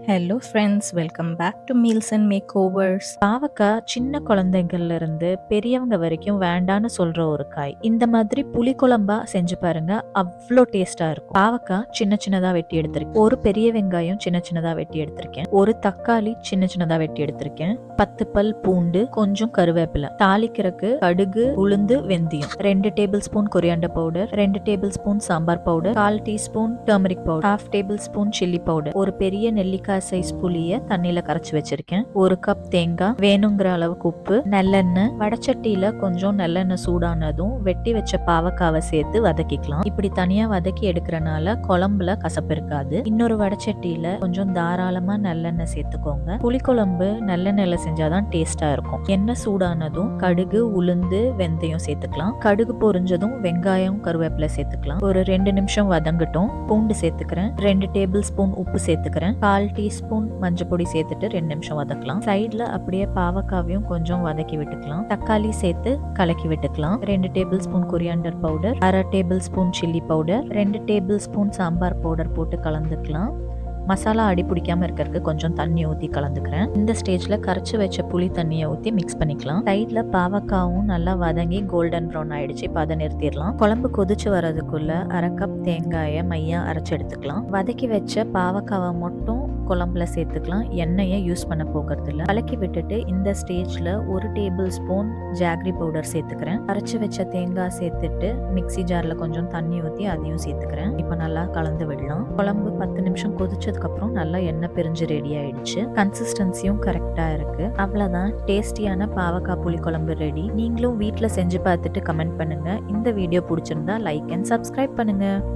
Hello friends, welcome back to meals and makeovers. பாவக்காய் சின்ன குழந்தைகள்ல இருந்து பெரியவங்க வரைக்கும் வேண்டான்னு சொல்ற ஒரு காய். இந்த மாதிரி புளி குழம்பா செஞ்சு பாருங்க, அவ்வளோ டேஸ்டா இருக்கும். பாவக்காய் சின்ன சின்னதா வெட்டி எடுத்திருக்கேன். ஒரு பெரிய வெங்காயம் சின்ன சின்னதா வெட்டி எடுத்திருக்கேன். ஒரு தக்காளி சின்ன சின்னதா வெட்டி எடுத்திருக்கேன். 10 பல் பூண்டு, கொஞ்சம் கருவேப்பிலை, தாளிக்கிறதுக்கு கடுகு, உளுந்து, வெந்தயம், 2 table spoon coriander powder, 2 table spoon sambar powder, 1/4 teaspoon turmeric powder, 1/2 table spoon chilli powder, ஒரு பெரிய நெல்லிக்காய் சைஸ் புளிய தண்ணியில கரைச்சு வச்சிருக்கேன், ஒரு கப் தேங்காய், வேணுங்கிற அளவுக்கு உப்பு, நல்லெண்ணெய். வடச்சட்டியில கொஞ்சம் நல்லெண்ணெய் சூடானதும் வெட்டி வச்ச பாவக்காவை சேர்த்து வதக்கிக்கலாம். இப்படி தனியா வதக்கி எடுக்கிறனால குழம்புல கசப்பு இருக்காது. இன்னொரு வடச்சட்டியில கொஞ்சம் தாராளமா நல்லெண்ணெய் சேர்த்துக்கோங்க. புளிக்குழம்பு நல்லெண்ணெயில செஞ்சாதான் டேஸ்டா இருக்கும். எண்ணெய் சூடானதும் கடுகு, உளுந்து, வெந்தயம் சேர்த்துக்கலாம். கடுகு பொரிஞ்சதும் வெங்காயம், கருவேப்பிலை சேர்த்துக்கலாம். ஒரு 2 நிமிஷம் வதங்கட்டும். பூண்டு சேர்த்துக்கிறேன். 2 டேபிள் ஸ்பூன் உப்பு சேர்த்துக்கிறேன். 1/4 டீஸ்பூன் மஞ்சள் பொடி சேர்த்துட்டு 2 நிமிஷம் வதக்கலாம். சைட்ல அப்படியே பாவக்காவையும் கொஞ்சம் வதக்கி விட்டுக்கலாம். தக்காளி சேர்த்து கலக்கி விட்டுக்கலாம். 2 table spoon coriander powder, 1/2 table spoon chilli powder, 2 table spoon sambar powder போட்டு கலந்துக்கலாம். மசாலா அடி பிடிக்காம இருக்கிறதுக்கு கொஞ்சம் தண்ணி ஊற்றி கலந்துக்கிறேன். இந்த ஸ்டேஜ்ல கரைச்சி வச்ச புளி தண்ணியை ஊற்றி மிக்ஸ் பண்ணிக்கலாம். சைட்ல பாவக்காவும் நல்லா வதங்கி கோல்டன் ப்ரௌன் ஆயிடுச்சு. இப்போ அதை நிறுத்திடலாம். குழம்பு கொதிச்சு வர்றதுக்குள்ள 1/2 கப் தேங்காயை மையா அரைச்சு எடுத்துக்கலாம். வதக்கி வச்ச பாவக்காவை மட்டும் குழம்புல சேர்த்துக்கலாம். எண்ணெயை யூஸ் பண்ண போகிறது இல்லை. கலக்கி விட்டுட்டு இந்த ஸ்டேஜ்ல 1 டேபிள் ஸ்பூன் ஜாக்ரி பவுடர் சேர்த்துக்கிறேன். அரைச்சு வச்ச தேங்காய் சேர்த்துட்டு மிக்சி ஜார்ல கொஞ்சம் தண்ணி ஊற்றி அதையும் சேர்த்துக்கிறேன். இப்போ நல்லா கலந்து விடலாம். குழம்பு 10 நிமிஷம் கொதிச்சதுக்கு அப்புறம் நல்லா எண்ணெய் பிரிஞ்சு ரெடி ஆயிடுச்சு. கன்சிஸ்டன்சியும் கரெக்டா இருக்கு. அவ்வளவுதான், டேஸ்டியான பாவக்காய் புளி குழம்பு ரெடி. நீங்களும் வீட்ல செஞ்சு பார்த்துட்டு கமெண்ட் பண்ணுங்க. இந்த வீடியோ பிடிச்சிருந்தா லைக் அண்ட் சப்ஸ்கிரைப் பண்ணுங்க.